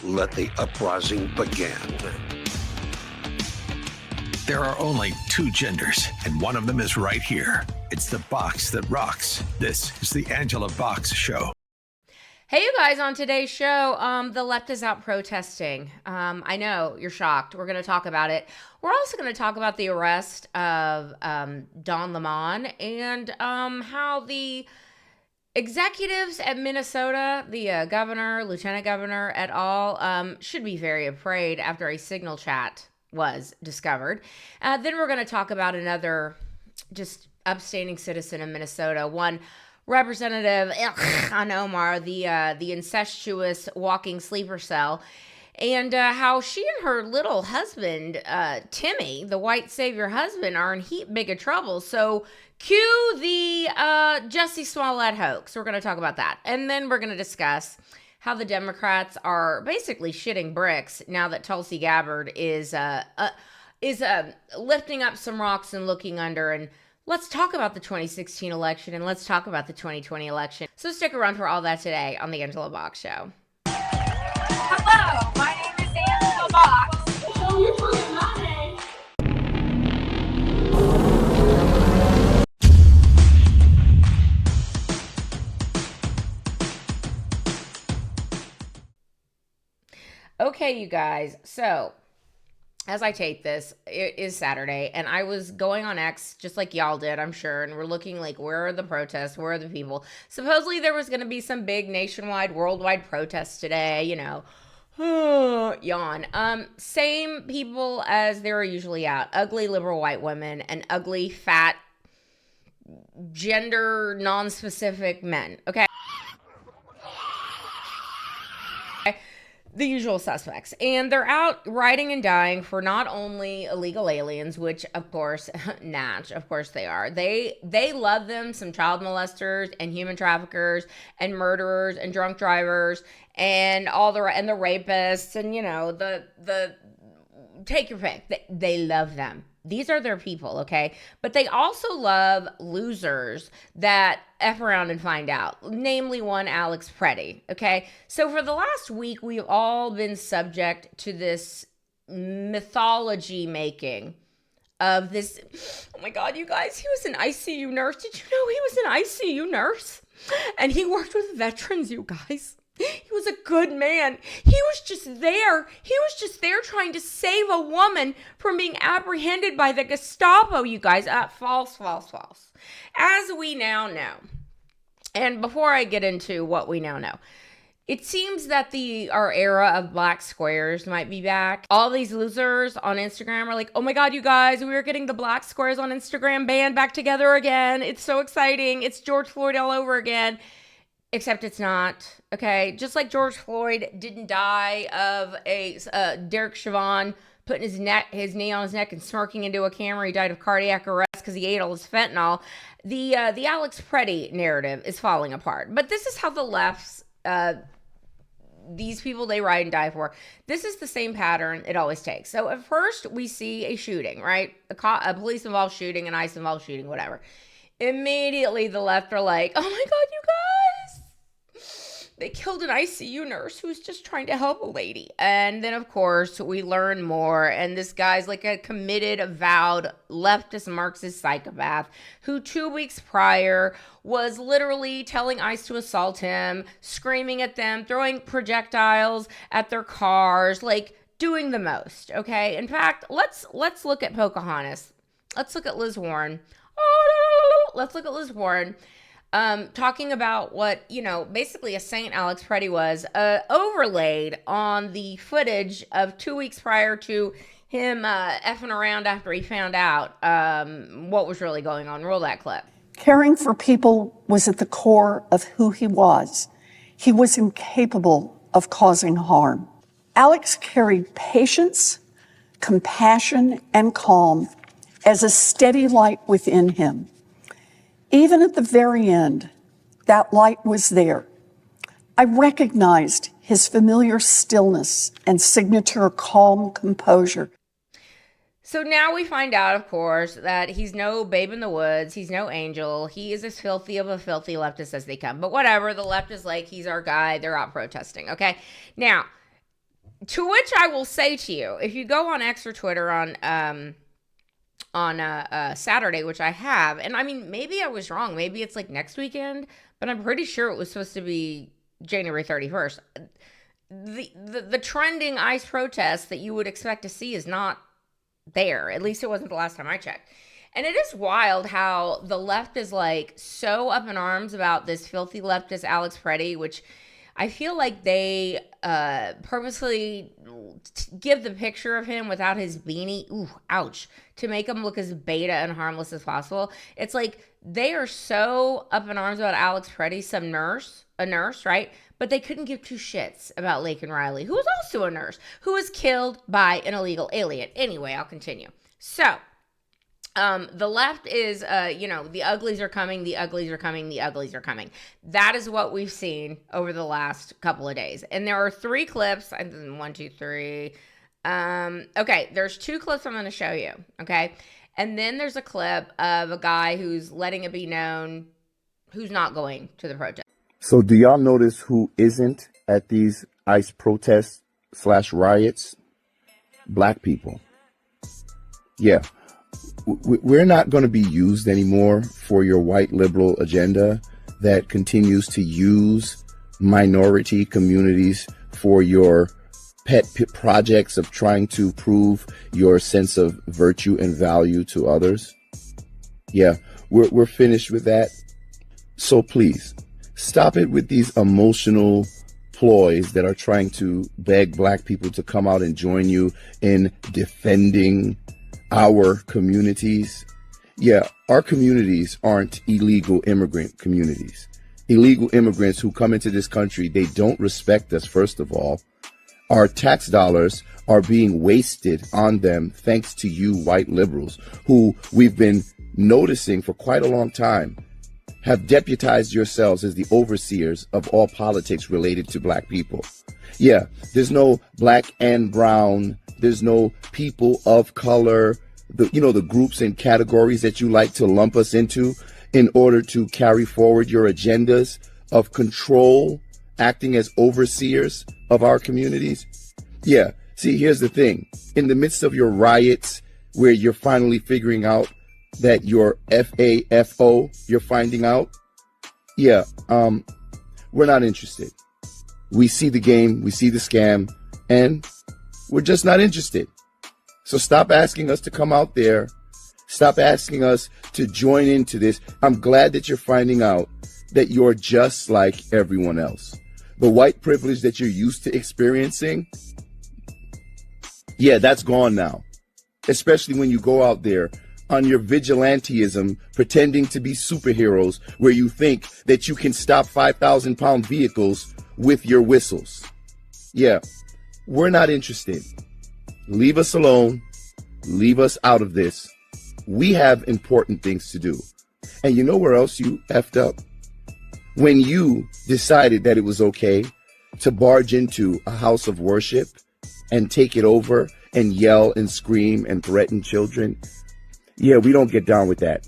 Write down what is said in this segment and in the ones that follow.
let the uprising begin. There are only two genders, and one of them is right here. It's the box that rocks. This is the Angela Box Show. Hey, you guys, on today's show, the left is out protesting. I know, you're shocked. We're going to talk about it. We're also going to talk about the arrest of Don Lemon and how the executives at Minnesota, the governor, lieutenant governor et al., should be very afraid after a Signal chat was discovered. Then we're going to talk about another just upstanding citizen in Minnesota, one Representative Ilhan Omar, the incestuous walking sleeper cell, and how she and her little husband, Timmy, the white savior husband, are in heap big of trouble. So cue the Jussie Smollett hoax. We're going to talk about that. And then we're going to discuss how the Democrats are basically shitting bricks now that Tulsi Gabbard is lifting up some rocks and looking under. And let's talk about the 2016 election, and let's talk about the 2020 election. So stick around for all that today on the Angela Box Show. Hello, my name is Angela Box. Show your fucking money. Okay, you guys, so as I tape this, it is Saturday, and I was going on X just like y'all did, I'm sure, and we're looking like, where are the protests? Where are the people? Supposedly there was going to be some big nationwide, worldwide protests today, you know. Yawn. Same people as they are usually out. Ugly liberal white women and ugly, fat, gender non-specific men, okay? The usual suspects, and they're out riding and dying for not only illegal aliens, which of course, natch, of course they are. They love them, some child molesters and human traffickers and murderers and drunk drivers and all the rapists and, you know, the take your pick. They love them. These are their people, okay? But they also love losers that F around and find out, namely one Alex Preddy, okay? So for the last week, we've all been subject to this mythology making of this. Oh my God, you guys, he was an ICU nurse. Did you know he was an ICU nurse? And he worked with veterans, you guys. He was a good man. He was just there. He was just there trying to save a woman from being apprehended by the Gestapo, you guys. False. As we now know, and before I get into what we now know, it seems that our era of black squares might be back. All these losers on Instagram are like, oh my God, you guys, we are getting the black squares on Instagram band back together again. It's so exciting. It's George Floyd all over again. Except it's not, okay? Just like George Floyd didn't die of Derek Chauvin putting his knee on his neck and smirking into a camera. He died of cardiac arrest because he ate all his fentanyl. The Alex Preddy narrative is falling apart. But this is how the left's, these people they ride and die for. This is the same pattern it always takes. So at first we see a shooting, right? A police-involved shooting, an ICE-involved shooting, whatever. Immediately the left are like, oh my God, you guys. They killed an ICU nurse who was just trying to help a lady. And then, of course, we learn more. And this guy's like a committed, avowed leftist Marxist psychopath who 2 weeks prior was literally telling ICE to assault him, screaming at them, throwing projectiles at their cars, like doing the most, okay? In fact, let's look at Pocahontas. Let's look at Liz Warren. Let's look at Liz Warren. Talking about what, you know, basically a Saint Alex Preddy was, overlaid on the footage of 2 weeks prior to him effing around after he found out what was really going on. Roll that clip. Caring for people was at the core of who he was. He was incapable of causing harm. Alex carried patience, compassion, and calm as a steady light within him. Even at the very end, that light was there. I recognized his familiar stillness and signature calm composure. So now we find out, of course, that he's no babe in the woods. He's no angel. He is as filthy of a filthy leftist as they come. But whatever, the left is like, he's our guy. They're out protesting, okay? Now, To which I will say to you, if you go on X or Twitter on Saturday, which I have, and I mean, maybe I was wrong. Maybe it's like next weekend, but I'm pretty sure it was supposed to be January 31st. The trending ICE protest that you would expect to see is not there. At least it wasn't the last time I checked. And it is wild how the left is like so up in arms about this filthy leftist Alex Preddy, which I feel like they purposely give the picture of him without his beanie, ooh, ouch, to make him look as beta and harmless as possible. It's like they are so up in arms about Alex Preddy, a nurse, right? But they couldn't give two shits about Laken Riley, who was also a nurse, who was killed by an illegal alien. Anyway, I'll continue. So, the left is, the uglies are coming, the uglies are coming, the uglies are coming. That is what we've seen over the last couple of days. And there are 3 clips, 1, 2, 3. Okay, there's 2 clips I'm going to show you, okay? And then there's a clip of a guy who's letting it be known who's not going to the protest. So do y'all notice who isn't at these ICE protests / riots? Black people. Yeah. We're not going to be used anymore for your white liberal agenda that continues to use minority communities for your pet projects of trying to prove your sense of virtue and value to others. Yeah, we're finished with that. So please, stop it with these emotional ploys that are trying to beg black people to come out and join you in defending our communities. Yeah, our communities aren't illegal immigrant communities. Illegal immigrants who come into this country, they don't respect us, first of all. Our tax dollars are being wasted on them thanks to you white liberals who we've been noticing for quite a long time have deputized yourselves as the overseers of all politics related to black people. Yeah, there's no black and brown. There's no people of color, the groups and categories that you like to lump us into in order to carry forward your agendas of control, acting as overseers of our communities. Yeah, see, here's the thing. In the midst of your riots, where you're finally figuring out that you're FAFO, you're finding out, yeah, we're not interested. We see the game, we see the scam, and we're just not interested. So stop asking us to come out there. Stop asking us to join into this. I'm glad that you're finding out that you're just like everyone else. The white privilege that you're used to experiencing, yeah, that's gone now. Especially when you go out there on your vigilantism, pretending to be superheroes, where you think that you can stop 5,000-pound vehicles with your whistles. Yeah, we're not interested. Leave us alone. Leave us out of this. We have important things to do. And you know where else you effed up? When you decided that it was okay to barge into a house of worship and take it over and yell and scream and threaten children. Yeah, we don't get down with that.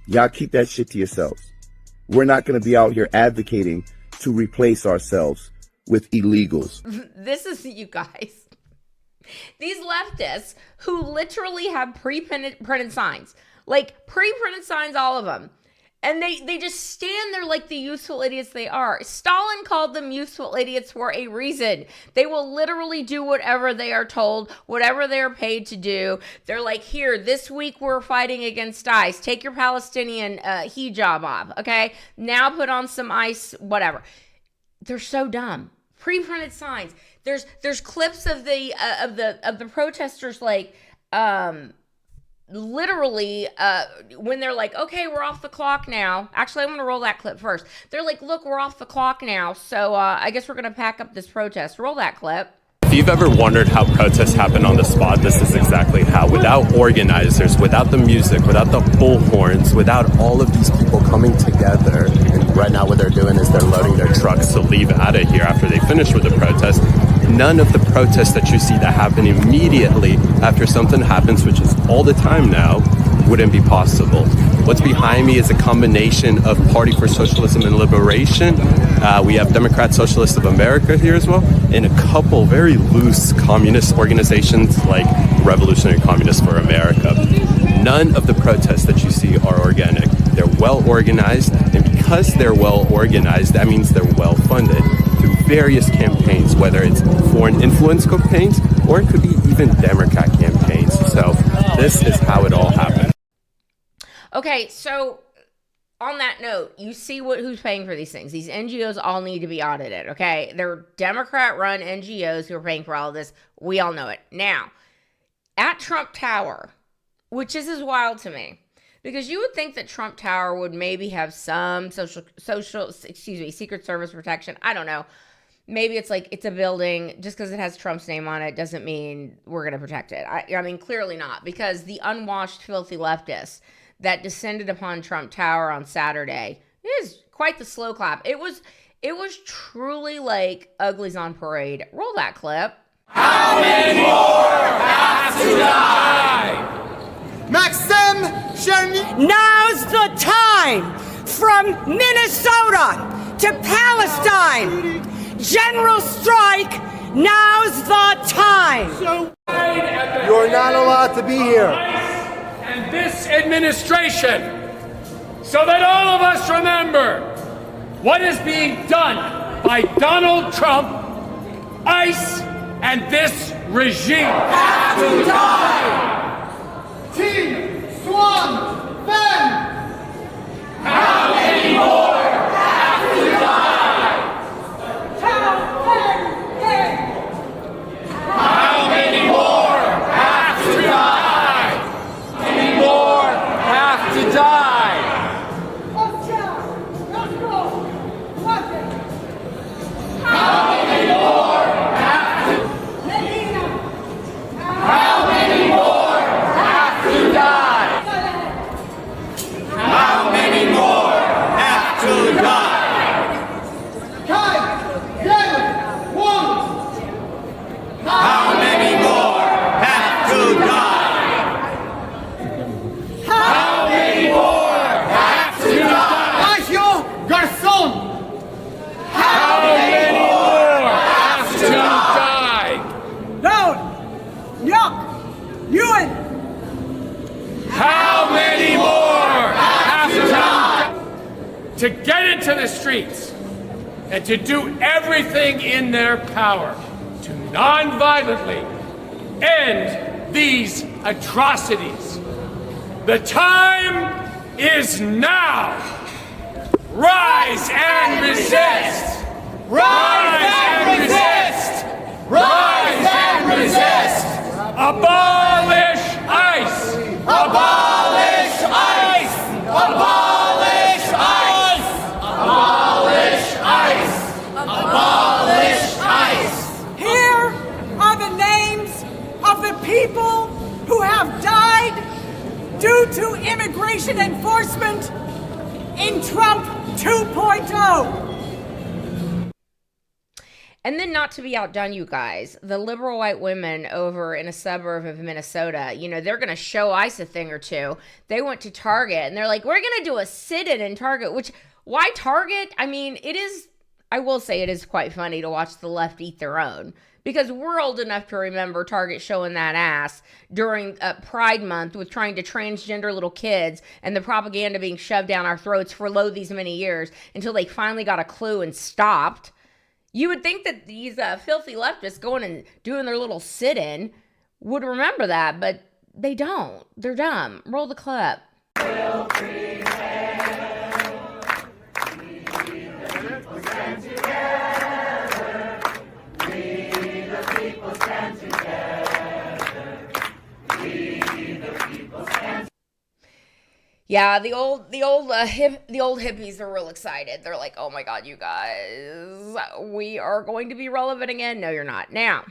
Y'all keep that shit to yourselves. We're not going to be out here advocating to replace ourselves with illegals. This is you guys. These leftists who literally have pre-printed signs. Like pre-printed signs, all of them. And they just stand there like the useful idiots they are. Stalin called them useful idiots for a reason. They will literally do whatever they are told, whatever they are paid to do. They're like, here, this week we're fighting against ICE. Take your Palestinian hijab off, okay? Now put on some ICE, whatever. They're so dumb. Pre-printed signs. There's clips of the protesters like literally when they're like, okay, we're off the clock now. Actually, I'm gonna roll that clip first. They're like, look, we're off the clock now, so I guess we're gonna pack up this protest. Roll that clip. If you've ever wondered how protests happen on the spot, this is exactly how. Without organizers, without the music, without the bullhorns, without all of these people coming together. And right now what they're doing is they're loading their trucks to leave out of here after they finish with the protest. None of the protests that you see that happen immediately after something happens, which is all the time now, wouldn't be possible. What's behind me is a combination of Party for Socialism and Liberation. We have Democrat Socialists of America here as well, and a couple very loose communist organizations like Revolutionary Communists for America. None of the protests that you see are organic. They're well organized, and because they're well organized, that means they're well funded through various campaigns, whether it's foreign influence campaigns or it could be even Democrat campaigns. So this is how it all happened. Okay, so on that note, you see who's paying for these things. These NGOs all need to be audited, okay? They're Democrat-run NGOs who are paying for all of this. We all know it. Now, at Trump Tower, which is as wild to me, because you would think that Trump Tower would maybe have some Secret Service protection. I don't know. Maybe it's like it's a building, just because it has Trump's name on it doesn't mean we're going to protect it. I mean, clearly not, because the unwashed, filthy leftists that descended upon Trump Tower on Saturday is quite the slow clap. It was truly like Uglies on Parade. Roll that clip. How many more have to die? Maxim Cherny. Now's the time. From Minnesota to Palestine. General strike. Now's the time. You're not allowed to be here. And this administration, so that all of us remember what is being done by Donald Trump, ICE, and this regime. Have to die. Team Swan Ben. How many more have to die? How many more have to die? How many more have to die? How many more have to? How many more have to die? How many more have to die? How many more have to die? How many more have to die? Agio Garçon! How many more have to die? Down. Yuck. Ewan. How many more have to die? To get into the streets and to do everything in their power to non-violently end these atrocities. The time is now. Rise and resist. Rise and resist. Rise and resist. Abolish ICE. Abolish ICE. Abolish ICE. Abolish ICE. Abolish ICE. Here are the names of the people who have died due to immigration enforcement in Trump 2.0. And then, not to be outdone, you guys, the liberal white women over in a suburb of Minnesota, you know, they're going to show ICE a thing or two. They went to Target and they're like, we're going to do a sit-in in Target, which, why Target? I mean, I will say it is quite funny to watch the left eat their own, because we're old enough to remember Target showing that ass during Pride Month with trying to transgender little kids and the propaganda being shoved down our throats for these many years until they finally got a clue and stopped. You would think that these filthy leftists going and doing their little sit-in would remember that, but they don't. They're dumb. Roll the clip. Yeah, the old hippies are real excited. They're like, "Oh my God, you guys, we are going to be relevant again." No, you're not. Now,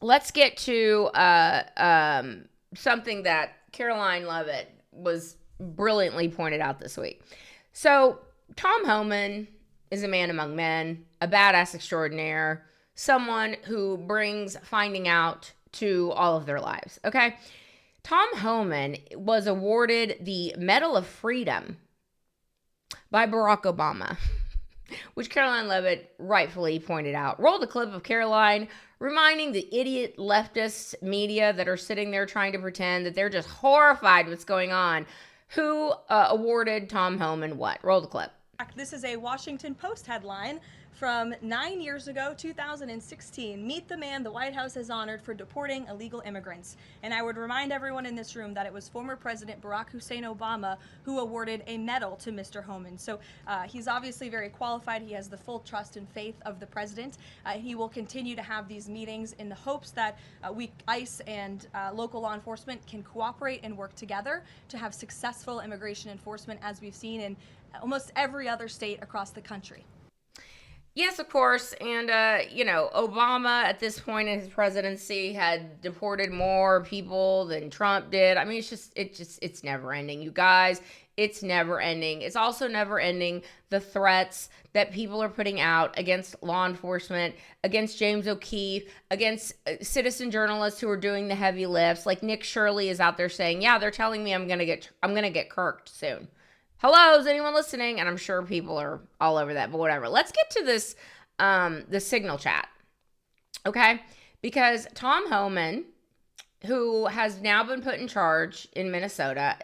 let's get to something that Caroline Leavitt was brilliantly pointed out this week. So, Tom Homan is a man among men, a badass extraordinaire, someone who brings finding out to all of their lives. Okay. Tom Homan was awarded the Medal of Freedom by Barack Obama, which Caroline Levitt rightfully pointed out. Roll the clip of Caroline reminding the idiot leftist media that are sitting there trying to pretend that they're just horrified what's going on. Who awarded Tom Homan what? Roll the clip. This is a Washington Post headline from 9 years ago, 2016. Meet the man the White House has honored for deporting illegal immigrants. And I would remind everyone in this room that it was former President Barack Hussein Obama who awarded a medal to Mr. Homan. So he's obviously very qualified. He has the full trust and faith of the president. He will continue to have these meetings in the hopes that ICE and local law enforcement can cooperate and work together to have successful immigration enforcement, as we've seen in almost every other state across the country. Yes, of course. And, Obama at this point in his presidency had deported more people than Trump did. I mean, it's never ending, you guys. It's never ending. It's also never ending the threats that people are putting out against law enforcement, against James O'Keefe, against citizen journalists who are doing the heavy lifts. Like Nick Shirley is out there saying, yeah, they're telling me I'm going to get kirked soon. Hello, is anyone listening? And I'm sure people are all over that, but whatever. Let's get to this, the Signal chat, okay? Because Tom Homan, who has now been put in charge in Minnesota,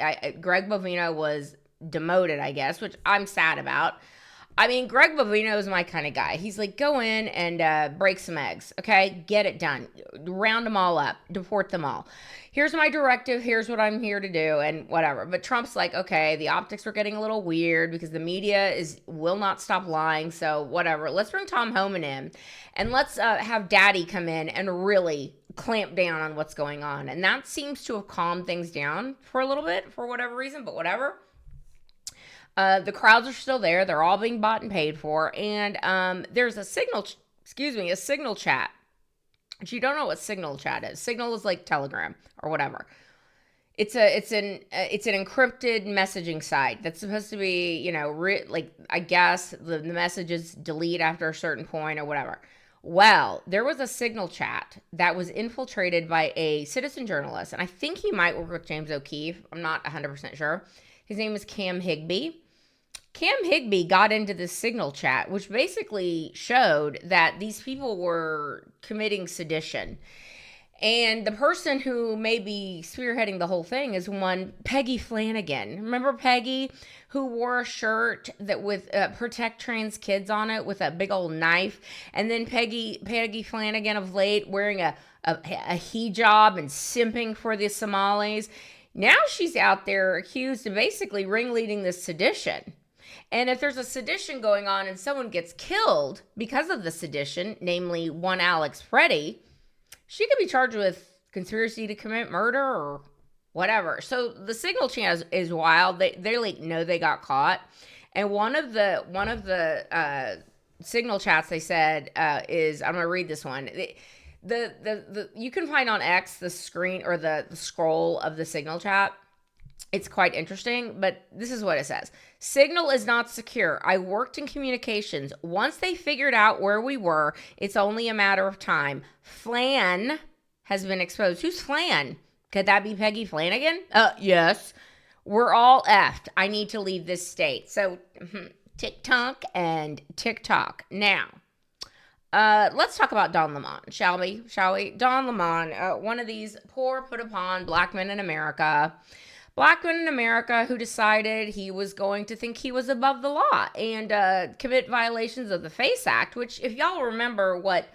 Greg Bovino was demoted, I guess, which I'm sad about. I mean, Greg Bovino is my kind of guy. He's like, go in and break some eggs, okay? Get it done. Round them all up. Deport them all. Here's my directive. Here's what I'm here to do and whatever. But Trump's like, okay, the optics are getting a little weird because the media will not stop lying. So whatever. Let's bring Tom Homan in and let's have Daddy come in and really clamp down on what's going on. And that seems to have calmed things down for a little bit for whatever reason, but whatever. The crowds are still there. They're all being bought and paid for. And there's a Signal chat. If you don't know what Signal chat is, Signal is like Telegram or whatever. It's an encrypted messaging site that's supposed to be, I guess the messages delete after a certain point or whatever. Well, there was a Signal chat that was infiltrated by a citizen journalist, and I think he might work with James O'Keefe. I'm not 100% sure. His name is Cam Higbee. Cam Higbee got into this Signal chat, which basically showed that these people were committing sedition. And the person who may be spearheading the whole thing is one Peggy Flanagan. Remember Peggy, who wore a shirt that with protect trans kids on it with a big old knife? And then Peggy Flanagan of late wearing a hijab and simping for the Somalis. Now she's out there accused of basically ringleading this sedition. And if there's a sedition going on and someone gets killed because of the sedition, namely one Alex Freddie, she could be charged with conspiracy to commit murder or whatever. So the Signal chat is wild. They like know they got caught. And one of the Signal chats they said is, I'm gonna read this one. The you can find on X the screen or the scroll of the Signal chat. It's quite interesting, but this is what it says. Signal is not secure. I worked in communications. Once they figured out where we were, it's only a matter of time. Flan has been exposed. Who's Flan? Could that be Peggy Flanagan? Yes. We're all effed. I need to leave this state. So, TikTok and TikTok. Now, let's talk about Don Lemon, shall we? Don Lemon, one of these poor put upon black men in America. Black men in America who decided he was going to think he was above the law and commit violations of the FACE Act, which, if y'all remember what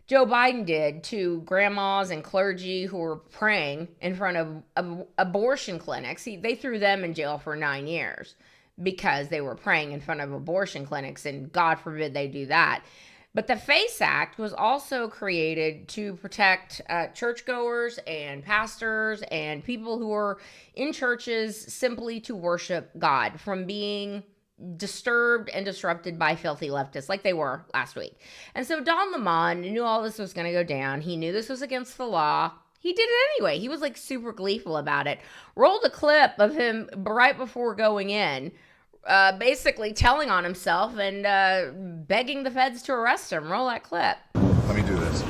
Joe Biden did to grandmas and clergy who were praying in front of abortion clinics, they threw them in jail for 9 years because they were praying in front of abortion clinics, and God forbid they do that. But the FACE Act was also created to protect churchgoers and pastors and people who are in churches simply to worship God from being disturbed and disrupted by filthy leftists like they were last week. And so Don Lemon knew all this was going to go down. He knew this was against the law. He did it anyway. He was like super gleeful about it. Rolled a clip of him right before going in, basically telling on himself and begging the feds to arrest him. Roll that clip. Let me do this.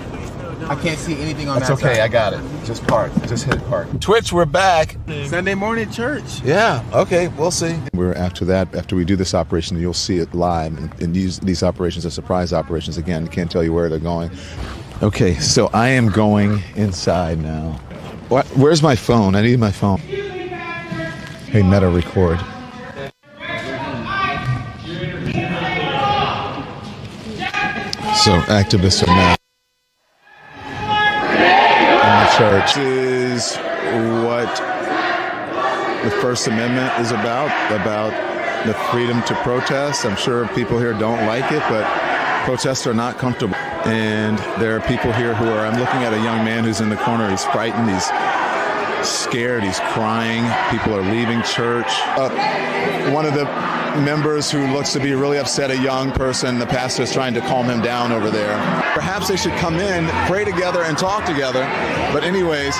I can't see anything on That's that okay, side. I got it. Just park. Just hit park. Twitch, we're back. Sunday morning church. Yeah, okay, we'll see. After we do this operation, you'll see it live. And these operations are surprise operations. Again, can't tell you where they're going. Okay, so I am going inside now. Where's my phone? I need my phone. Hey, Meta, record. So activists are mad. In the church is what the First Amendment is about the freedom to protest. I'm sure people here don't like it, but protests are not comfortable. And there are people here who are, I'm looking at a young man who's in the corner. He's frightened. He's scared. He's crying. People are leaving church. One of the members who looks to be really upset, a young person, the pastor is trying to calm him down over there. Perhaps they should come in, pray together, and talk together. But anyways,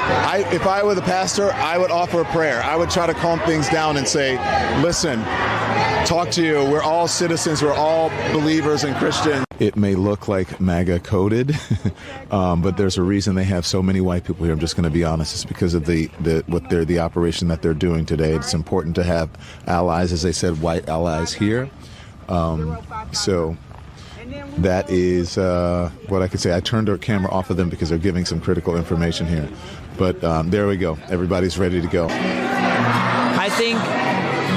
if I were the pastor, I would offer a prayer. I would try to calm things down and say, listen, talk to you. We're all citizens. We're all believers and Christians. It may look like MAGA coded, but there's a reason they have so many white people here. I'm just going to be honest. It's because of the operation that they're doing today. It's important to have allies, as they said, white allies here. So that is what I could say. I turned our camera off of them because they're giving some critical information here. But there we go. Everybody's ready to go.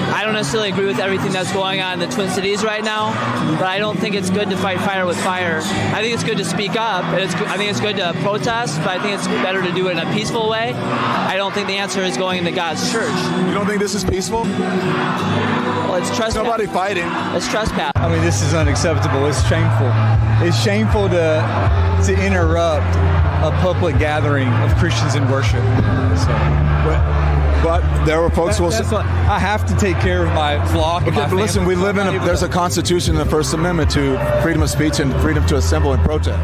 I don't necessarily agree with everything that's going on in the Twin Cities right now, but I don't think it's good to fight fire with fire. I think it's good to speak up, and I think it's good to protest, but I think it's better to do it in a peaceful way. I don't think the answer is going into God's church. You don't think this is peaceful? Well, it's trespass. Nobody fighting. It's trespass. I mean, this is unacceptable. It's shameful. It's shameful to interrupt a public gathering of Christians in worship. But there were folks who will say, I have to take care of my flock. Okay, but listen, we live there's a constitution in the First Amendment to freedom of speech and freedom to assemble and protest.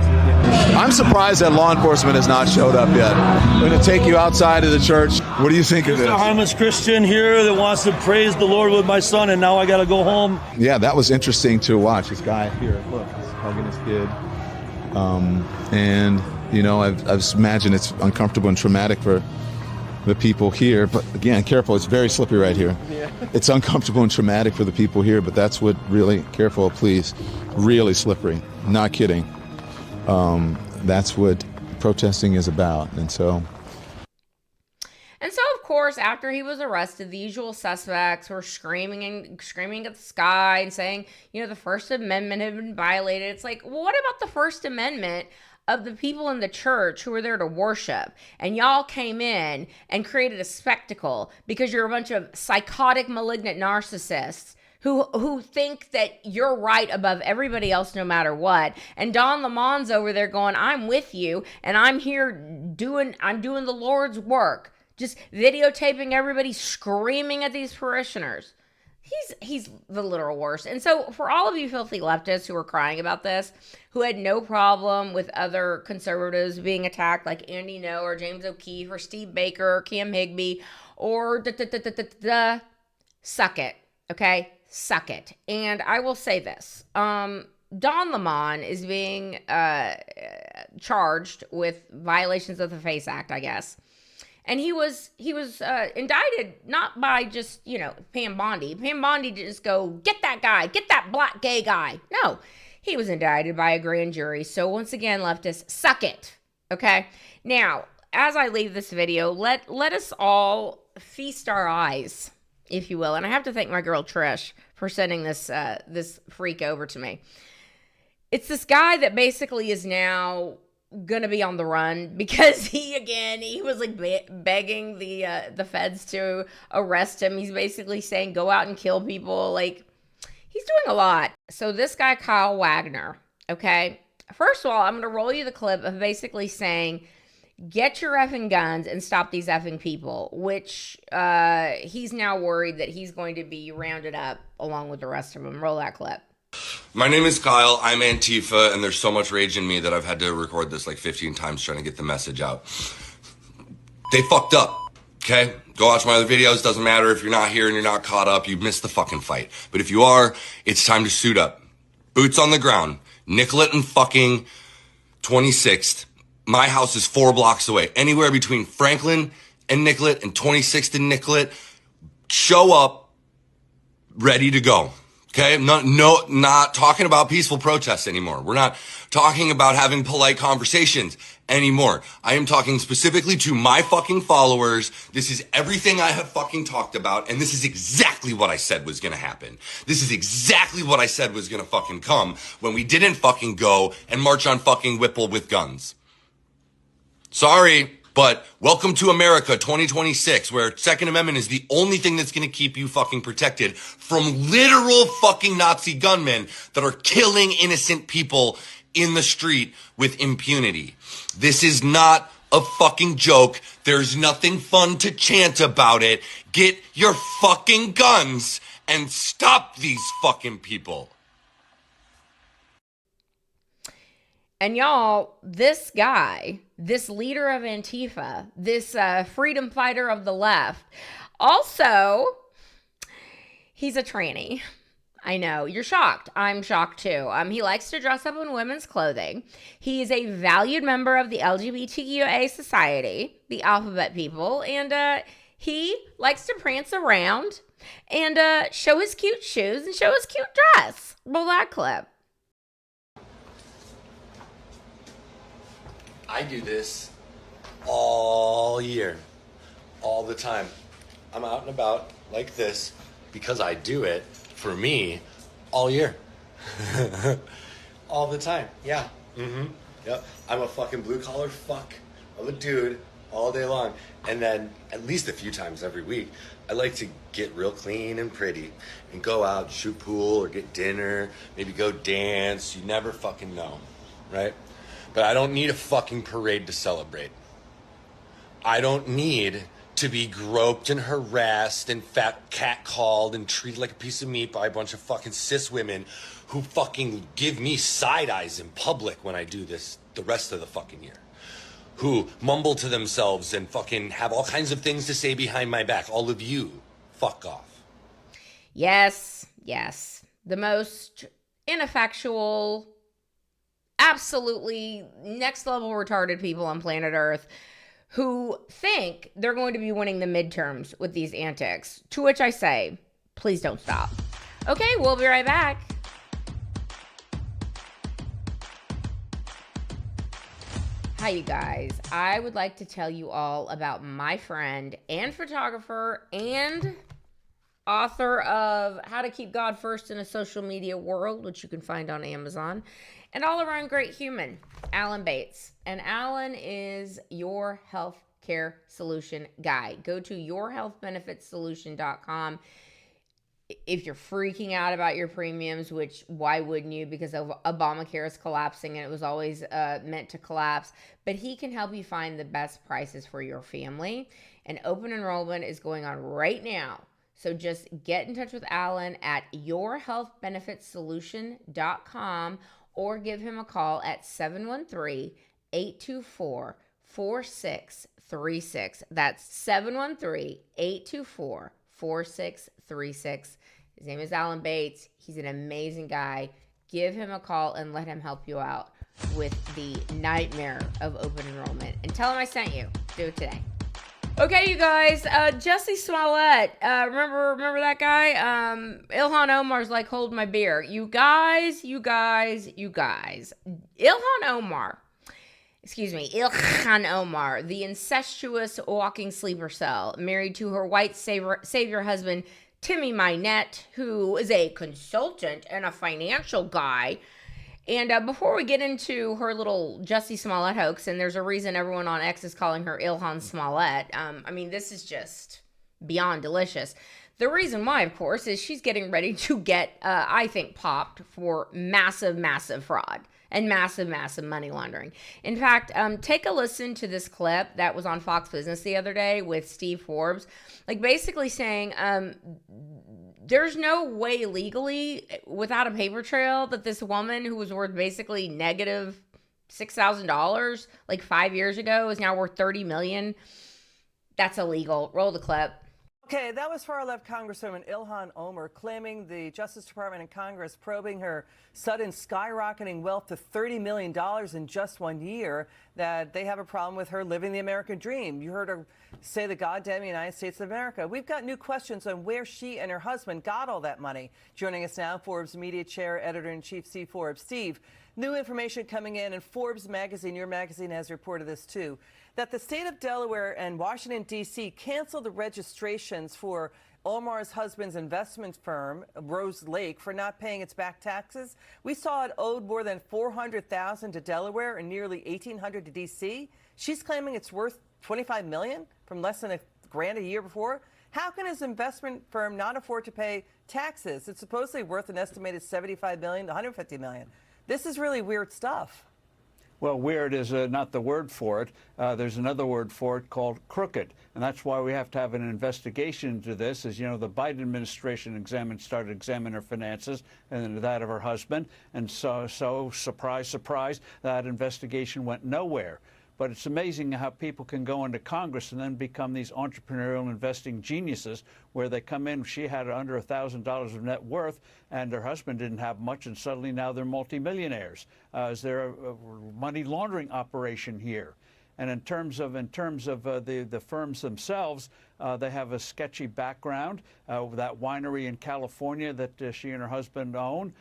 I'm surprised that law enforcement has not showed up yet. We're going to take you outside of the church. What do you think of this? There's a harmless Christian here that wants to praise the Lord with my son, and now I got to go home. Yeah, that was interesting to watch. This guy here, look, he's hugging his kid. And, you know, I've imagined it's uncomfortable and traumatic for the people here, but again, careful, it's very slippery right here. Yeah. It's uncomfortable and traumatic for the people here, but that's what really, careful, please, really slippery, not kidding. That's what protesting is about. And so, of course, after he was arrested, the usual suspects were screaming at the sky and saying, you know, the First Amendment had been violated. It's like, well, what about the First Amendment of the people in the church who were there to worship, and y'all came in and created a spectacle because you're a bunch of psychotic, malignant narcissists who think that you're right above everybody else no matter what. And Don Lemon's over there going, I'm with you, and I'm here doing the Lord's work, just videotaping everybody screaming at these parishioners. He's the literal worst. And so for all of you filthy leftists who are crying about this, who had no problem with other conservatives being attacked like Andy No or James O'Keefe or Steve Baker or Cam Higbee or suck it, okay? Suck it. And I will say this. Don Lemon is being charged with violations of the FACE Act, I guess. And he was indicted not by just, you know, Pam Bondi. Pam Bondi didn't just go, get that guy, get that black gay guy. No, he was indicted by a grand jury. So once again, leftists, suck it. Okay. Now, as I leave this video, let us all feast our eyes, if you will. And I have to thank my girl Trish for sending this freak over to me. It's this guy that basically is now gonna be on the run because he was like begging the feds to arrest him. He's basically saying go out and kill people. Like, he's doing a lot. So this guy Kyle Wagner, okay, first of all, I'm gonna roll you the clip of basically saying get your effing guns and stop these effing people, which he's now worried that he's going to be rounded up along with the rest of them. Roll that clip. My name is Kyle, I'm Antifa, and there's so much rage in me that I've had to record this like 15 times trying to get the message out. They fucked up, okay? Go watch my other videos, doesn't matter if you're not here and you're not caught up, you missed the fucking fight. But if you are, it's time to suit up. Boots on the ground, Nicollet and fucking 26th, My house is 4 blocks away. Anywhere between Franklin and Nicollet and 26th and Nicollet. Show up, ready to go. Okay? Not talking about peaceful protests anymore. We're not talking about having polite conversations anymore. I am talking specifically to my fucking followers. This is everything I have fucking talked about, and this is exactly what I said was gonna happen. This is exactly what I said was gonna fucking come when we didn't fucking go and march on fucking Whipple with guns. Sorry, but welcome to America 2026, where Second Amendment is the only thing that's going to keep you fucking protected from literal fucking Nazi gunmen that are killing innocent people in the street with impunity. This is not a fucking joke. There's nothing fun to chant about it. Get your fucking guns and stop these fucking people. And y'all, this guy, this leader of Antifa, this freedom fighter of the left, also, he's a tranny. I know, you're shocked. I'm shocked too. He likes to dress up in women's clothing. He is a valued member of the LGBTQA society, the alphabet people, and he likes to prance around and show his cute shoes and show his cute dress. Roll that clip. I do this all year, all the time. I'm out and about like this because I do it for me all year. All the time, yeah. Yep, I'm a fucking blue collar fuck of a dude all day long. And then at least a few times every week, I like to get real clean and pretty and go out, shoot pool or get dinner, maybe go dance. You never fucking know, right? But I don't need a fucking parade to celebrate. I don't need to be groped and harassed and catcalled and treated like a piece of meat by a bunch of fucking cis women who fucking give me side eyes in public when I do this the rest of the fucking year. Who mumble to themselves and fucking have all kinds of things to say behind my back. All of you, fuck off. Yes, yes. The most ineffectual, absolutely next level retarded people on planet Earth who think they're going to be winning the midterms with these antics. To which I say, please don't stop. Okay, we'll be right back. Hi, you guys. I would like to tell you all about my friend and photographer and author of How to Keep God First in a Social Media World, which you can find on Amazon, and all-around great human, Alan Bates. And Alan is your healthcare solution guy. Go to yourhealthbenefitsolution.com. If you're freaking out about your premiums, which why wouldn't you? Because of Obamacare is collapsing and it was always meant to collapse. But he can help you find the best prices for your family. And open enrollment is going on right now. So just get in touch with Alan at yourhealthbenefitsolution.com or give him a call at 713-824-4636. That's 713-824-4636. His name is Alan Bates. He's an amazing guy. Give him a call and let him help you out with the nightmare of open enrollment. And tell him I sent you. Do it today. Okay, you guys, Jussie Smollett, remember that guy? Ilhan Omar's like, hold my beer. You guys. Ilhan Omar, the incestuous walking sleeper cell, married to her white savior husband, Timmy Minette, who is a consultant and a financial guy. And before we get into her little Jussie Smollett hoax, and there's a reason everyone on X is calling her Ilhan Smollett. I mean, this is just beyond delicious. The reason why, of course, is she's getting ready to get, I think, popped for massive, massive fraud and massive, massive money laundering. In fact, take a listen to this clip that was on Fox Business the other day with Steve Forbes, like basically saying, there's no way legally, without a paper trail, that this woman who was worth basically negative $6,000 like 5 years ago is now worth $30 million. That's illegal. Roll the clip. Okay, that was far-left Congresswoman Ilhan Omar claiming the Justice Department and Congress probing her sudden skyrocketing wealth to $30 million in just 1 year, that they have a problem with her living the American dream. You heard her say the goddamn United States of America. We've got new questions on where she and her husband got all that money. Joining us now, Forbes Media Chair, Editor-in-Chief Steve Forbes. Steve, new information coming in, and Forbes magazine, your magazine, has reported this too, that the state of Delaware and Washington, D.C. canceled the registrations for Omar's husband's investment firm, Rose Lake, for not paying its back taxes. We saw it owed more than $400,000 to Delaware and nearly $1,800 to D.C. She's claiming it's worth $25 million from less than $1,000 a year before. How can his investment firm not afford to pay taxes? It's supposedly worth an estimated $75 million to $150 million. This is really weird stuff. Well, weird is not the word for it. There's another word for it called crooked. And that's why we have to have an investigation into this. As you know, the Biden administration started examining her finances and that of her husband. And so surprise, surprise, that investigation went nowhere. But it's amazing how people can go into Congress and then become these entrepreneurial investing geniuses, where they come in, she had under $1,000 of net worth and her husband didn't have much, and suddenly now they're multimillionaires. Is there a money laundering operation here? And in terms of the firms themselves, they have a sketchy background. That winery in California that she and her husband own,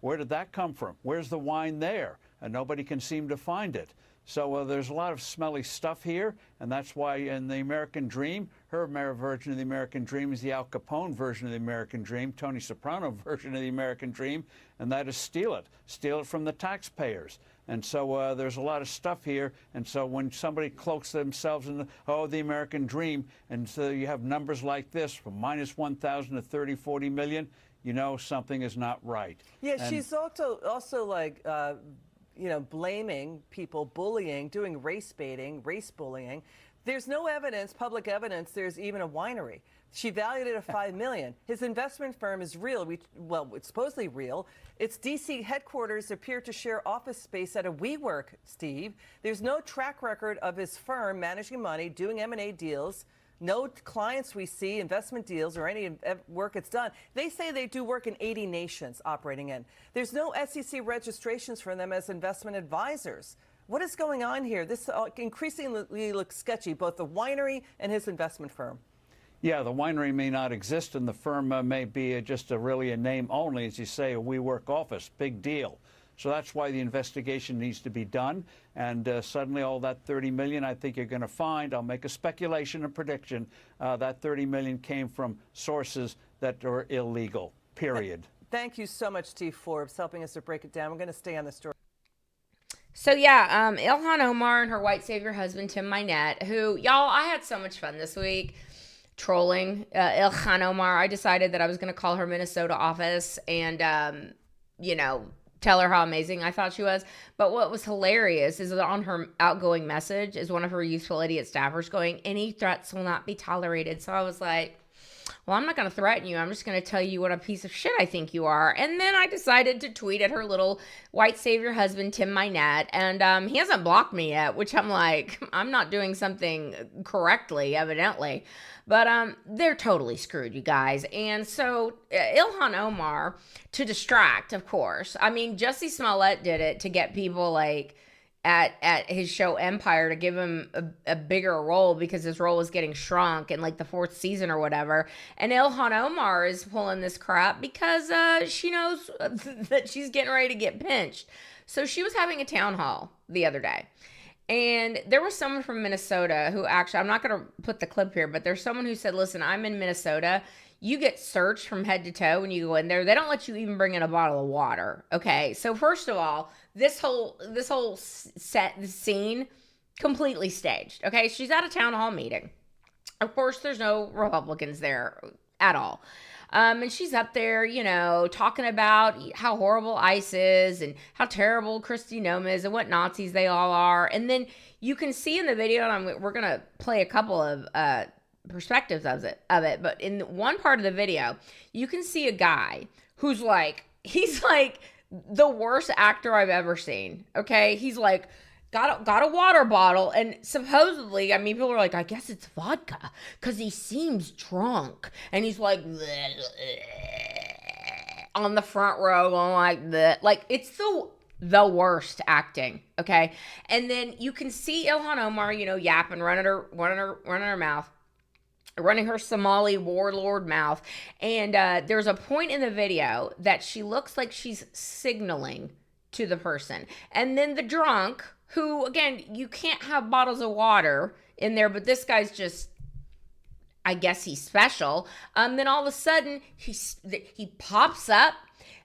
where did that come from? Where's the wine there? Nobody can seem to find it. So there's a lot of smelly stuff here, and that's why in the American Dream, her version of the American Dream is the Al Capone version of the American Dream, Tony Soprano version of the American Dream, and that is steal it from the taxpayers. And so there's a lot of stuff here, and so when somebody cloaks themselves in the American Dream, and so you have numbers like this, from minus 1,000 to 30, 40 million, you know something is not right. Yeah, and she's also like, blaming people, bullying, doing race baiting, race bullying. There's no evidence, public evidence, there's even a winery. She valued it at $5 million. His investment firm is real. It's supposedly real. Its D.C. headquarters appear to share office space at a WeWork, Steve. There's no track record of his firm managing money, doing M&A deals. No clients we see, investment deals, or any work it's done. They say they do work in 80 nations operating in. There's no SEC registrations for them as investment advisors. What is going on here? This increasingly looks sketchy, both the winery and his investment firm. Yeah, the winery may not exist, and the firm may be just really a name only, as you say, a WeWork office. Big deal. So that's why the investigation needs to be done. And suddenly all that $30 million, I think you're going to find, I'll make a speculation, a prediction, that $30 million came from sources that are illegal, period. Thank you so much, Steve Forbes, helping us to break it down. We're going to stay on the story. So yeah, Ilhan Omar and her white savior husband, Tim Minette, who, y'all, I had so much fun this week trolling Ilhan Omar. I decided that I was going to call her Minnesota office and, tell her how amazing I thought she was. But what was hilarious is that on her outgoing message is one of her youthful idiot staffers going, "Any threats will not be tolerated." So I was like, well, I'm not going to threaten you. I'm just going to tell you what a piece of shit I think you are. And then I decided to tweet at her little white savior husband, Tim Minette. And he hasn't blocked me yet, which I'm like, I'm not doing something correctly, evidently. But they're totally screwed, you guys. And so Ilhan Omar, to distract, of course. I mean, Jussie Smollett did it to get people like at his show Empire to give him a bigger role because his role was getting shrunk in like the 4th season or whatever. And Ilhan Omar is pulling this crap because she knows that she's getting ready to get pinched. So she was having a town hall the other day. And there was someone from Minnesota who actually, I'm not going to put the clip here, but there's someone who said, listen, I'm in Minnesota. You get searched from head to toe when you go in there. They don't let you even bring in a bottle of water. Okay. So first of all, this whole scene completely staged. Okay. She's at a town hall meeting. Of course, there's no Republicans there at all. And she's up there, talking about how horrible ICE is and how terrible Kristi Noem is and what Nazis they all are. And then you can see in the video, and we're going to play a couple of perspectives of it. But in one part of the video, you can see a guy who's like, he's like the worst actor I've ever seen. Okay. He's like got a water bottle, and supposedly, I mean, people are like, I guess it's vodka because he seems drunk, and he's like on the front row going like that. Like, it's the worst acting, okay? And then you can see Ilhan Omar, you know, yapping, running her mouth, running her Somali warlord mouth, and there's a point in the video that she looks like she's signaling to the person, and then the drunk, who, again, you can't have bottles of water in there, but this guy's just, I guess he's special. Then all of a sudden, he pops up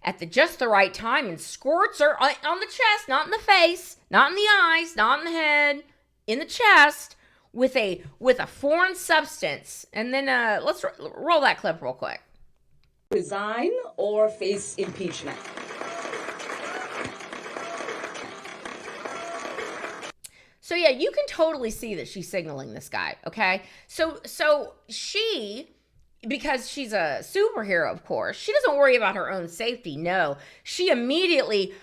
at just the right time and squirts her on the chest, not in the face, not in the eyes, not in the head, in the chest, with a foreign substance. And then let's roll that clip real quick. Resign or face impeachment. So yeah, you can totally see that she's signaling this guy, okay? So she, because she's a superhero, of course, she doesn't worry about her own safety. No, she immediately,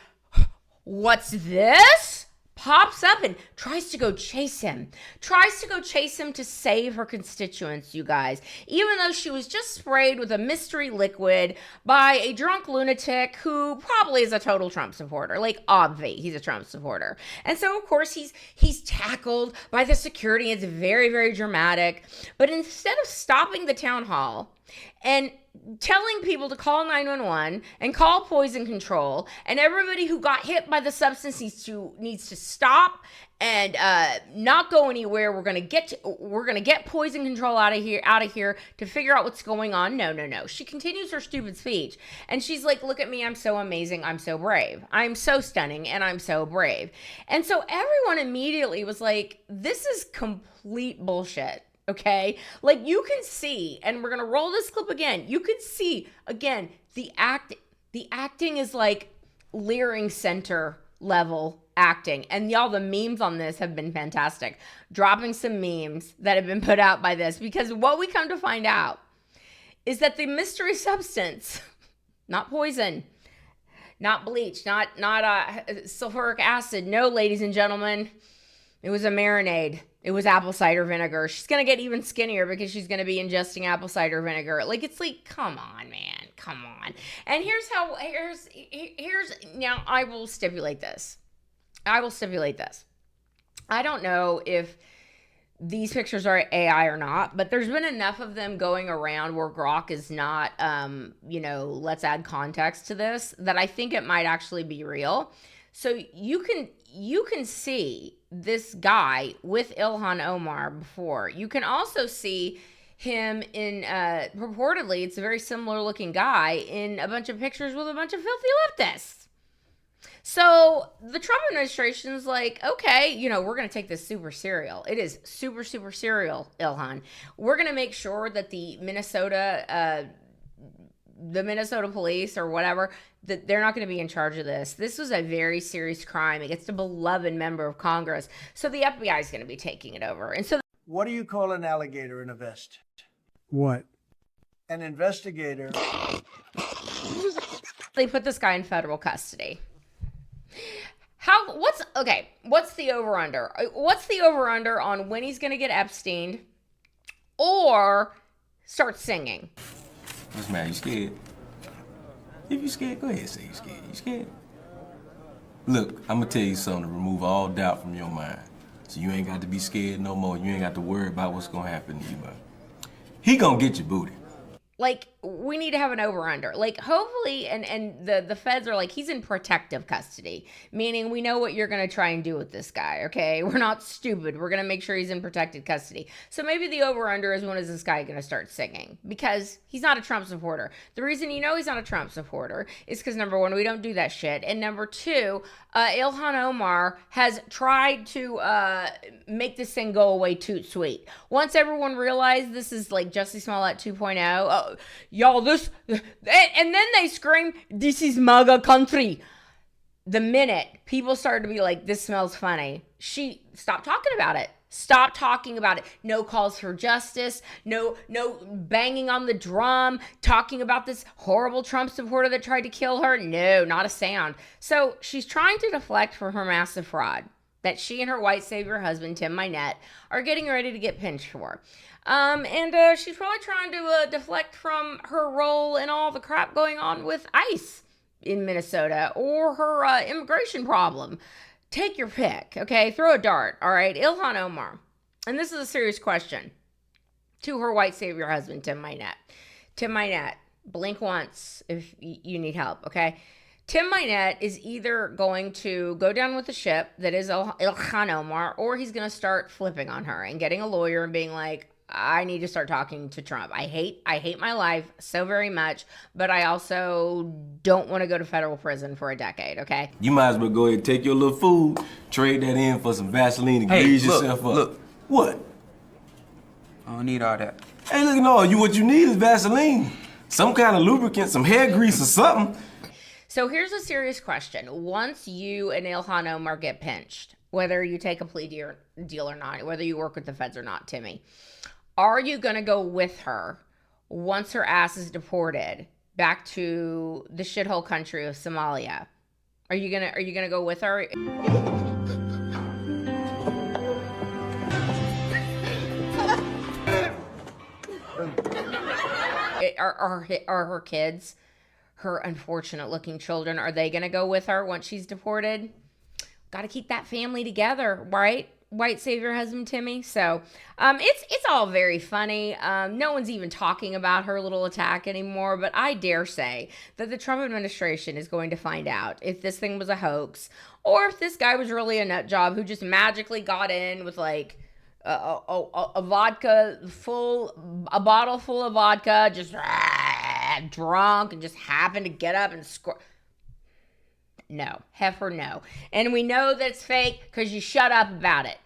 what's this? Pops up and tries to go chase him to save her constituents, you guys, even though she was just sprayed with a mystery liquid by a drunk lunatic who probably is a total Trump supporter. Like, obvi, he's a Trump supporter. And so, of course, he's tackled by the security. It's very, very dramatic. But instead of stopping the town hall and telling people to call 911 and call poison control, and everybody who got hit by the substance needs to stop and not go anywhere. We're gonna get poison control out of here to figure out what's going on. No. She continues her stupid speech, and she's like, "Look at me, I'm so amazing, I'm so brave, I'm so stunning, and I'm so brave." And so everyone immediately was like, "This is complete bullshit." Okay, like, you can see, and we're gonna roll this clip again. You can see again the acting is like Leering Center level acting, and y'all, the memes on this have been fantastic. Dropping some memes that have been put out by this, because what we come to find out is that the mystery substance, not poison, not bleach, not sulfuric acid. No, ladies and gentlemen, it was a marinade. It was apple cider vinegar. She's going to get even skinnier because she's going to be ingesting apple cider vinegar. Like, it's like, come on, man. Come on. And here's now I will stipulate this. I don't know if these pictures are AI or not, but there's been enough of them going around where Grok is not, let's add context to this, that I think it might actually be real. So you can see this guy with Ilhan Omar before. You can also see him in, purportedly, it's a very similar looking guy in a bunch of pictures with a bunch of filthy leftists. So the Trump administration is like, okay, we're going to take this super serial. It is super, super serial, Ilhan. We're going to make sure that the Minnesota police or whatever, that they're not going to be in charge of this. This was a very serious crime against a beloved member of Congress. So the FBI is going to be taking it over. And so what do you call an alligator in a vest? What? An investigator. They put this guy in federal custody. What's the over-under? What's the over-under on when he's going to get Epsteined or start singing? What's the matter? You scared? If you scared, go ahead and say you scared. You scared? Look, I'm gonna tell you something to remove all doubt from your mind. So you ain't got to be scared no more. You ain't got to worry about what's gonna happen to you, man. He gonna get your booty. Like, we need to have an over-under. Like, hopefully, and the feds are like, he's in protective custody, meaning we know what you're going to try and do with this guy, okay? We're not stupid. We're going to make sure he's in protected custody. So maybe the over-under is, when is this guy going to start singing? Because he's not a Trump supporter. The reason he's not a Trump supporter is because, number one, we don't do that shit. And number two, Ilhan Omar has tried to make this thing go away toot sweet. Once everyone realized this is like Jussie Smollett 2.0, y'all, this, and then they scream, "This is MAGA country." The minute people started to be like, "This smells funny," she stopped talking about it. Stop talking about it. No calls for justice. No banging on the drum, talking about this horrible Trump supporter that tried to kill her. No, not a sound. So she's trying to deflect from her massive fraud. that she and her white savior husband, Tim Minette, are getting ready to get pinched for. She's probably trying to deflect from her role in all the crap going on with ICE in Minnesota or her immigration problem. Take your pick, okay? Throw a dart, all right? Ilhan Omar, and this is a serious question, to her white savior husband, Tim Minette. Tim Minette, blink once if you need help, okay? Tim Minette is either going to go down with the ship that is Ilhan Omar, or he's going to start flipping on her and getting a lawyer and being like, I need to start talking to Trump. I hate my life so very much, but I also don't want to go to federal prison for a decade, okay? You might as well go ahead and take your little food, trade that in for some Vaseline and grease yourself up. Look. What? I don't need all that. Hey, look, no, what you need is Vaseline. Some kind of lubricant, some hair grease or something. So here's a serious question. Once you and Ilhan Omar get pinched, whether you take a plea deal or not, whether you work with the feds or not, Timmy, are you going to go with her once her ass is deported back to the shithole country of Somalia? Are you gonna go with her? Are her kids, her unfortunate looking children, are they gonna go with her once she's deported? Got to keep that family together, right? White savior husband Timmy. So it's all very funny. No one's even talking about her little attack anymore, but I dare say that the Trump administration is going to find out if this thing was a hoax or if this guy was really a nut job who just magically got in with like a bottle full of vodka, just drunk, and just happened to get up and score. No, heifer, no. And we know that it's fake because you shut up about it.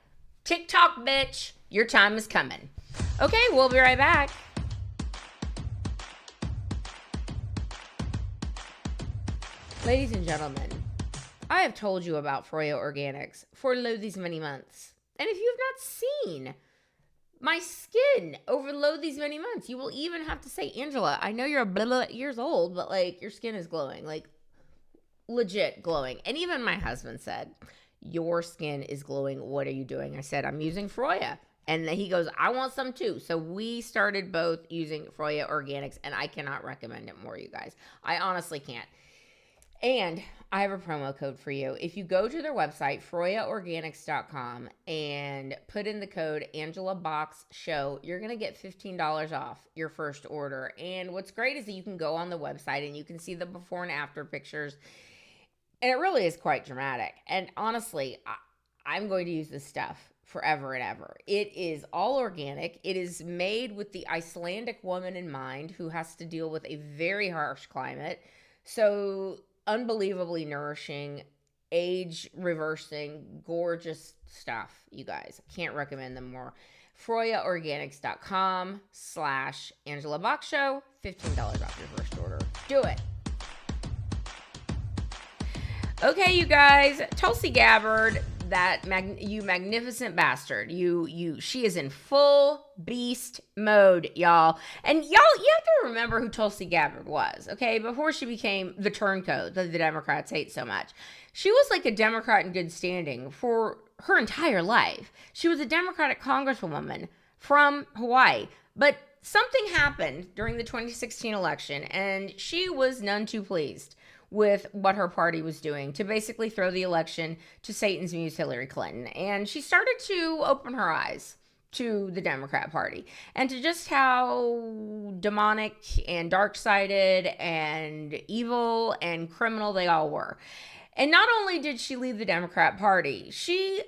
TikTok, bitch, your time is coming. Okay, we'll be right back. Ladies and gentlemen, I have told you about Froya Organics for these many months. And if you've not seen my skin over these many months, you will even have to say, Angela, I know you're a years old, but like your skin is glowing. Like, legit glowing. And even my husband said, your skin is glowing. What are you doing? I said, I'm using Froya. And then he goes, I want some too. So we started both using Froya Organics, and I cannot recommend it more, you guys. I honestly can't. And I have a promo code for you. If you go to their website, froyaorganics.com, and put in the code AngelaBoxShow, you're going to get $15 off your first order. And what's great is that you can go on the website and you can see the before and after pictures. And it really is quite dramatic. And honestly, I'm going to use this stuff forever and ever. It is all organic. It is made with the Icelandic woman in mind who has to deal with a very harsh climate. So unbelievably nourishing, age reversing, gorgeous stuff, you guys. Can't recommend them more. FroyaOrganics.com/AngelaBoxShow, $15 off your first order. Do it. Okay, you guys, Tulsi Gabbard, you magnificent bastard. She is in full beast mode, y'all. And y'all, you have to remember who Tulsi Gabbard was, okay? Before she became the turncoat that the Democrats hate so much. She was like a Democrat in good standing for her entire life. She was a Democratic congresswoman from Hawaii. But something happened during the 2016 election, and she was none too pleased with what her party was doing to basically throw the election to Satan's muse Hillary Clinton. And she started to open her eyes to the Democrat Party and to just how demonic and dark-sided and evil and criminal they all were. And not only did she leave the Democrat Party, she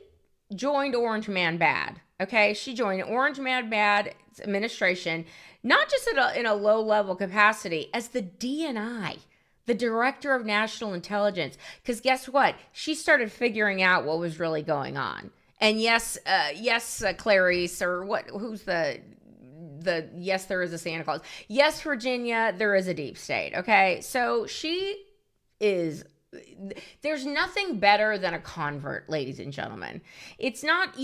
joined Orange Man Bad. Okay, she joined Orange Man Bad administration, not just in a low-level capacity, as the DNI, the Director of National Intelligence. Because guess what? She started figuring out what was really going on. And yes, Clarice, or who's the yes, there is a Santa Claus. Yes, Virginia, there is a deep state. Okay, so she is. There's nothing better than a convert, ladies and gentlemen. It's not,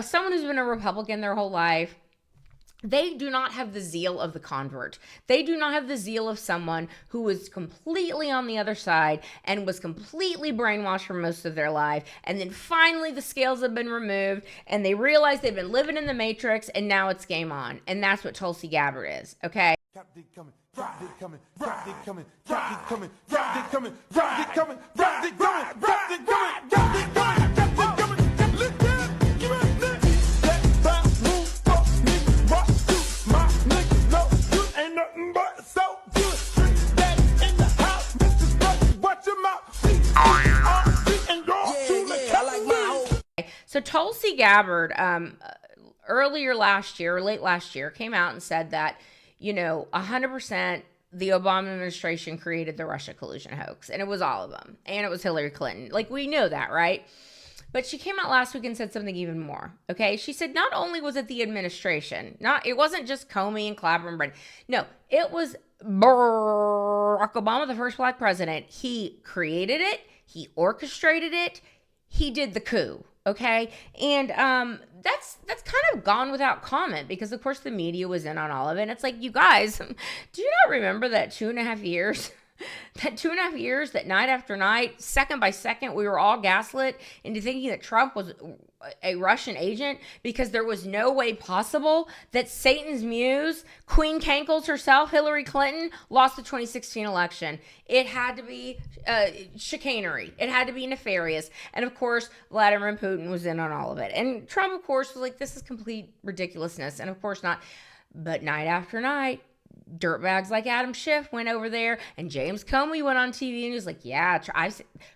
someone who's been a Republican their whole life. They do not have the zeal of the convert. They do not have the zeal of someone who was completely on the other side and was completely brainwashed for most of their life. And then finally the scales have been removed and they realize they've been living in the matrix and now it's game on. And that's what Tulsi Gabbard is, okay? Drop it coming, drop it coming, drop it coming, drop it coming, drop it coming, drop it coming, drop it coming, drop it coming, drop it coming. So Tulsi Gabbard, earlier last year, or late last year, came out and said that, 100% the Obama administration created the Russia collusion hoax. And it was all of them. And it was Hillary Clinton. Like, we know that, right? But she came out last week and said something even more, okay? She said not only was it the administration, it wasn't just Comey and Clapper and Brennan. No, it was Barack Obama, the first black president. He created it. He orchestrated it. He did the coup, okay? And that's kind of gone without comment because, of course, the media was in on all of it. And it's like, you guys, do you not remember that 2.5 years? That 2.5 years, that night after night, second by second, we were all gaslit into thinking that Trump was a Russian agent because there was no way possible that Satan's muse, Queen Cankles herself, Hillary Clinton, lost the 2016 election. It had to be chicanery. It had to be nefarious. And of course, Vladimir Putin was in on all of it. And Trump, of course, was like, this is complete ridiculousness. And of course not. But night after night, dirtbags like Adam Schiff went over there, and James Comey went on TV and he was like, yeah,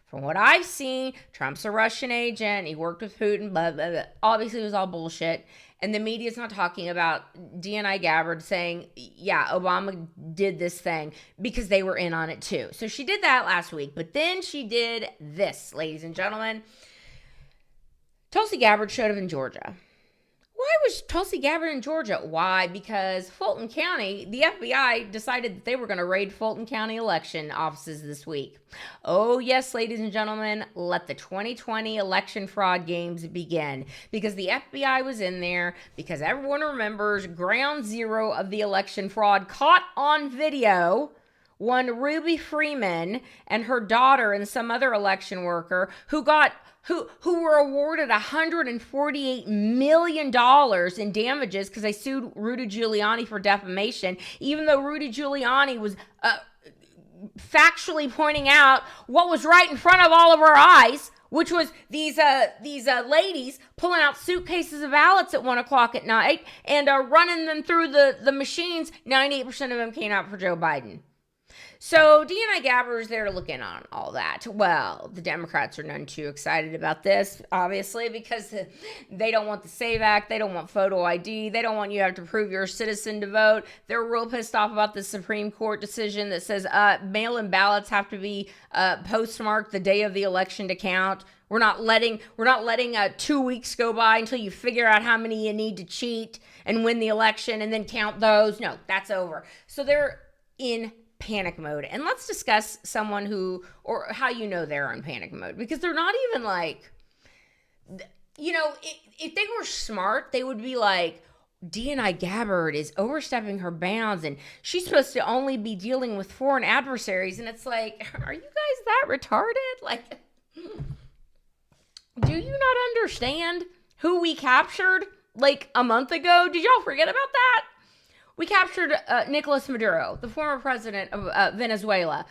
from what I've seen, Trump's a Russian agent. He worked with Putin, blah, blah, blah. Obviously, it was all bullshit. And the media's not talking about DNI Gabbard saying, yeah, Obama did this thing because they were in on it too. So she did that last week. But then she did this, ladies and gentlemen. Tulsi Gabbard showed up in Georgia. Why was Tulsi Gabbard in Georgia? Why? Because Fulton County, the FBI decided that they were going to raid Fulton County election offices this week. Oh, yes, ladies and gentlemen, let the 2020 election fraud games begin. Because the FBI was in there, because everyone remembers ground zero of the election fraud caught on video. One Ruby Freeman and her daughter and some other election worker who were awarded $148 million in damages because they sued Rudy Giuliani for defamation, even though Rudy Giuliani was factually pointing out what was right in front of all of our eyes, which was these ladies pulling out suitcases of ballots at 1 o'clock at night and running them through the machines. 98% of them came out for Joe Biden. So DNI Gabbard is there looking on all that. Well, the Democrats are none too excited about this, obviously, because they don't want the SAVE Act. They don't want photo ID. They don't want you to have to prove you're a citizen to vote. They're real pissed off about the Supreme Court decision that says mail-in ballots have to be postmarked the day of the election to count. We're not letting 2 weeks go by until you figure out how many you need to cheat and win the election and then count those. No, that's over. So they're in panic mode. And let's discuss someone or how they're in panic mode, because they're not even like, if they were smart, they would be like, DNI Gabbard is overstepping her bounds and she's supposed to only be dealing with foreign adversaries. And it's like, are you guys that retarded? Like, do you not understand who we captured like a month ago? Did y'all forget about that? We captured Nicolas Maduro, the former president of Venezuela.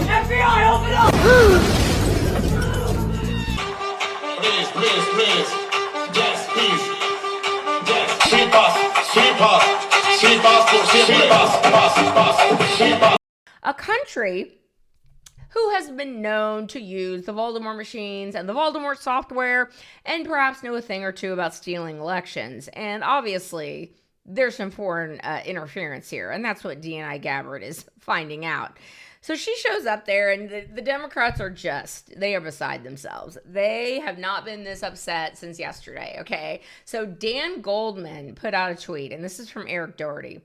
FBI, open up! Please. Yes, please. Yes, a country who has been known to use the Voldemort machines and the Voldemort software and perhaps know a thing or two about stealing elections. And obviously, there's some foreign interference here, and that's what DNI Gabbard is finding out. So she shows up there, and the Democrats they are beside themselves. They have not been this upset since yesterday, okay? So Dan Goldman put out a tweet, and this is from Eric Doherty.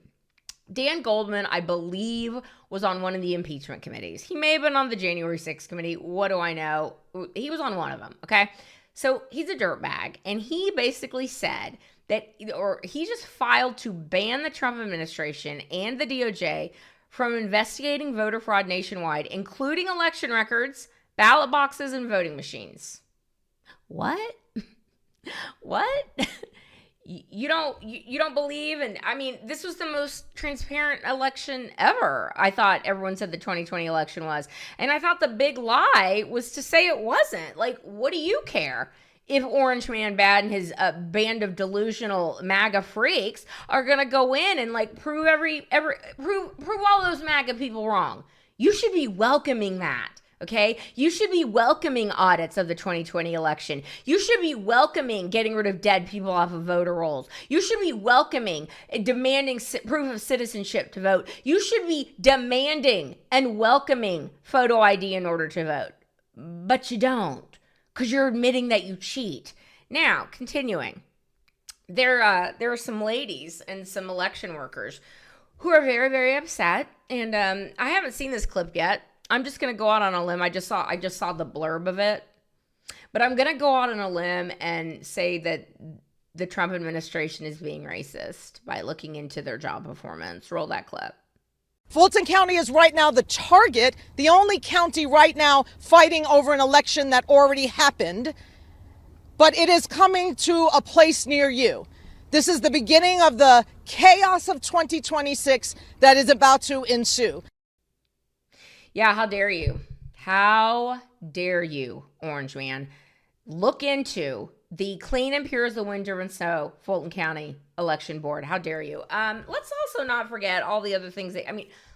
Dan Goldman, I believe, was on one of the impeachment committees. He may have been on the January 6th committee. What do I know? He was on one of them, okay? So he's a dirtbag, and he basically said that, or he just filed to ban the Trump administration and the DOJ from investigating voter fraud nationwide, including election records, ballot boxes, and voting machines. What? What? You don't believe? And I mean, this was the most transparent election ever. I thought everyone said the 2020 election was. And I thought the big lie was to say it wasn't. Like, what do you care if Orange Man Bad and his band of delusional MAGA freaks are going to go in and like prove prove all those MAGA people wrong? You should be welcoming that. Okay, you should be welcoming audits of the 2020 election. You should be welcoming getting rid of dead people off of voter rolls. You should be welcoming demanding proof of citizenship to vote. You should be demanding and welcoming photo ID in order to vote. But you don't, because you're admitting that you cheat. Now, continuing, there are some ladies and some election workers who are very, very upset. And I haven't seen this clip yet. I'm just going to go out on a limb. I just saw the blurb of it. But I'm going to go out on a limb and say that the Trump administration is being racist by looking into their job performance. Roll that clip. Fulton County is right now the target, the only county right now fighting over an election that already happened. But it is coming to a place near you. This is the beginning of the chaos of 2026 that is about to ensue. Yeah, how dare you? How dare you, Orange Man? Look into the clean and pure as the wind driven snow Fulton County election board. How dare you? Let's also not forget all the other things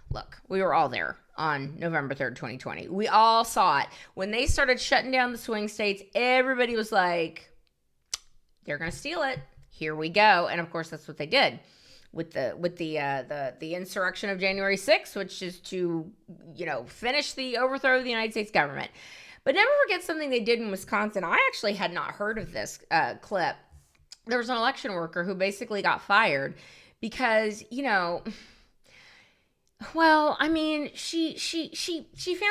look, we were all there on November 3rd, 2020. We all saw it. When they started shutting down the swing states, everybody was like, they're going to steal it. Here we go. And of course, that's what they did. With the insurrection of January 6th, which is to, finish the overthrow of the United States government. But never forget something they did in Wisconsin. I actually had not heard of this clip. There was an election worker who basically got fired because, she found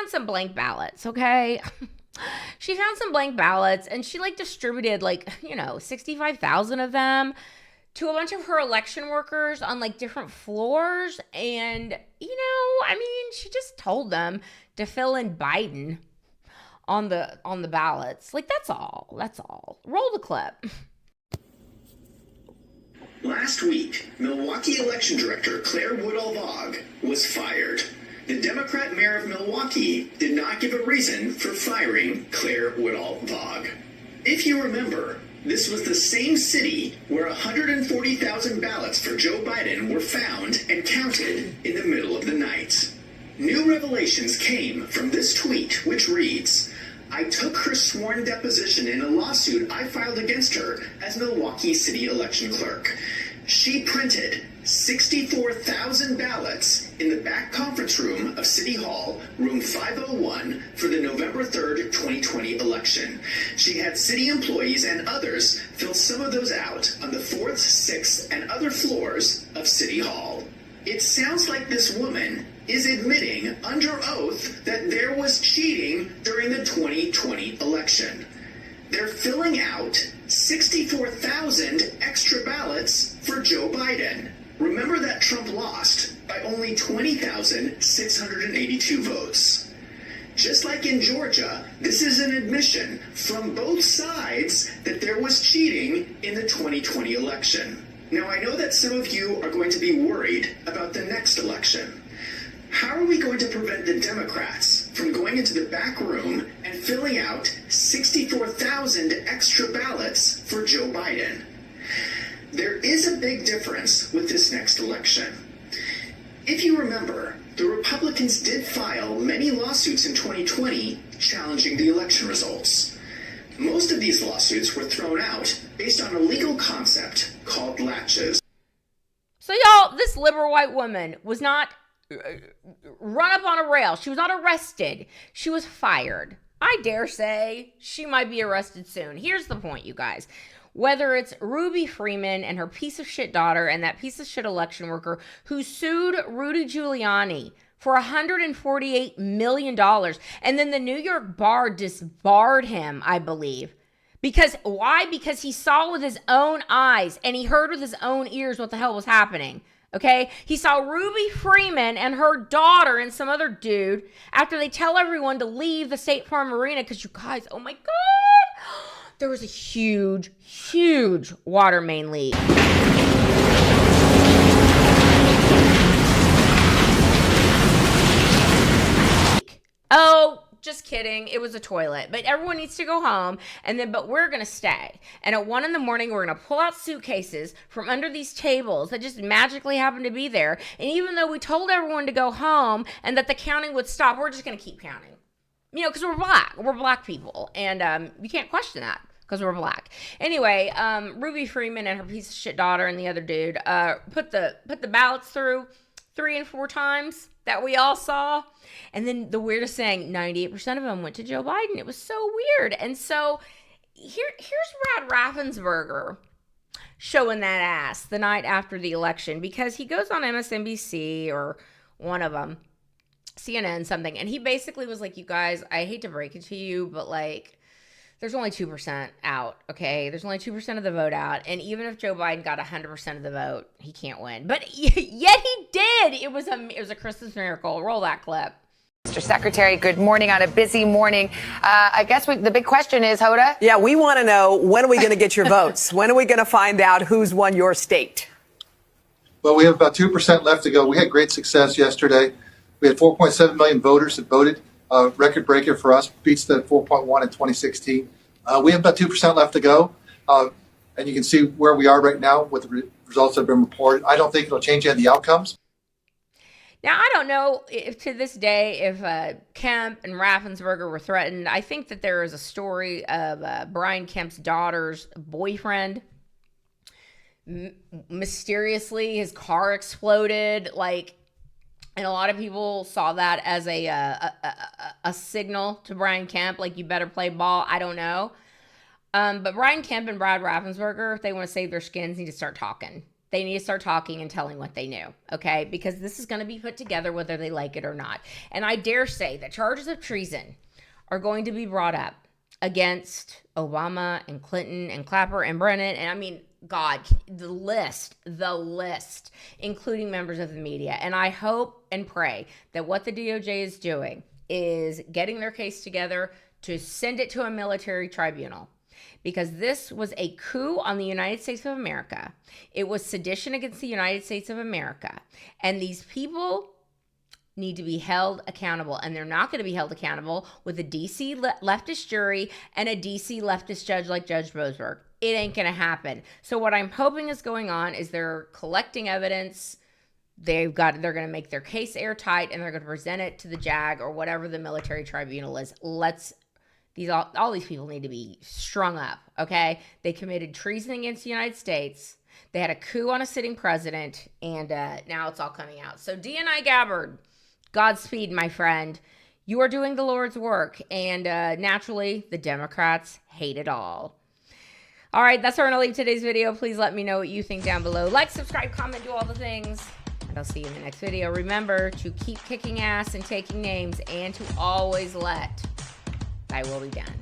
some blank ballots, okay? She found some blank ballots and she distributed 65,000 of them to a bunch of her election workers on different floors. And, she just told them to fill in Biden on the ballots. That's all. Roll the clip. Last week, Milwaukee election director Claire Woodall-Vaugh was fired. The Democrat mayor of Milwaukee did not give a reason for firing Claire Woodall-Vaugh. If you remember, this was the same city where 140,000 ballots for Joe Biden were found and counted in the middle of the night. New revelations came from this tweet, which reads, "I took her sworn deposition in a lawsuit I filed against her as Milwaukee City Election Clerk. She printed 64,000 ballots in the back conference room of City Hall, room 501, for the November 3rd, 2020 election. She had city employees and others fill some of those out on the 4th, 6th, and other floors of City Hall." It sounds like this woman is admitting under oath that there was cheating during the 2020 election. They're filling out 64,000 extra ballots for Joe Biden. Remember that Trump lost by only 20,682 votes. Just like in Georgia, this is an admission from both sides that there was cheating in the 2020 election. Now, I know that some of you are going to be worried about the next election. How are we going to prevent the Democrats from going into the back room and filling out 64,000 extra ballots for Joe Biden? There is a big difference with this next election. If you remember, the Republicans did file many lawsuits in 2020 challenging the election results. Most of these lawsuits were thrown out based on a legal concept called latches. So y'all, this liberal white woman was not run up on a rail. She was not arrested. She was fired. I dare say she might be arrested soon. Here's the point, you guys. Whether it's Ruby Freeman and her piece of shit daughter and that piece of shit election worker who sued Rudy Giuliani for $148 million, and then the New York bar disbarred him, I believe, Because why? Because he saw with his own eyes and he heard with his own ears what the hell was happening. Okay? He saw Ruby Freeman and her daughter and some other dude after they tell everyone to leave the State Farm Arena because you guys, oh my God, there was a huge, huge water main leak. Oh, just kidding. It was a toilet. But everyone needs to go home. But we're going to stay. And at 1 a.m, we're going to pull out suitcases from under these tables that just magically happen to be there. And even though we told everyone to go home and that the counting would stop, we're just going to keep counting. You know, because we're black. We're black people. And you can't question that because we're black. Anyway, Ruby Freeman and her piece of shit daughter and the other dude put the ballots through 3 and 4 times that we all saw. And then the weirdest thing, 98% of them went to Joe Biden. It was so weird. And so here's Brad Raffensperger showing that ass the night after the election, because he goes on MSNBC or one of them, CNN something, and he basically was like, you guys, I hate to break it to you, but like, there's only 2% out, okay? There's only 2% of the vote out. And even if Joe Biden got 100% of the vote, he can't win. But yet he did. It was a Christmas miracle. Roll that clip. Mr. Secretary, good morning on a busy morning. I guess the big question is, Hoda? Yeah, we want to know, when are we going to get your votes? When are we going to find out who's won your state? Well, we have about 2% left to go. We had great success yesterday. We had 4.7 million voters that voted. Record breaker for us, beats the 4.1 in 2016. We have about 2% left to go. And you can see where we are right now with the results that have been reported. I don't think it'll change any of the outcomes. Now, I don't know if to this day if Kemp and Raffensperger were threatened. I think that there is a story of Brian Kemp's daughter's boyfriend. Mysteriously, his car exploded, and a lot of people saw that as a signal to Brian Kemp, like, you better play ball. I don't know. But Brian Kemp and Brad Raffensperger, if they want to save their skins, need to start talking. They need to start talking and telling what they knew, okay? Because this is going to be put together whether they like it or not. And I dare say that charges of treason are going to be brought up against Obama and Clinton and Clapper and Brennan. And I mean, God, the list, including members of the media. And I hope and pray that what the DOJ is doing is getting their case together to send it to a military tribunal. Because this was a coup on the United States of America. It was sedition against the United States of America. And these people need to be held accountable. And they're not going to be held accountable with a D.C. leftist jury and a D.C. leftist judge like Judge Boasberg. It ain't going to happen. So what I'm hoping is going on is they're collecting evidence. They're going to make their case airtight, and they're going to present it to the JAG or whatever the military tribunal is. All these people need to be strung up, okay? They committed treason against the United States. They had a coup on a sitting president, and now it's all coming out. So D.N.I. Gabbard, Godspeed, my friend. You are doing the Lord's work, and naturally, the Democrats hate it all. All right, that's where I'm going to leave today's video. Please let me know what you think down below. Like, subscribe, comment, do all the things. And I'll see you in the next video. Remember to keep kicking ass and taking names, and to always let Thy will be done.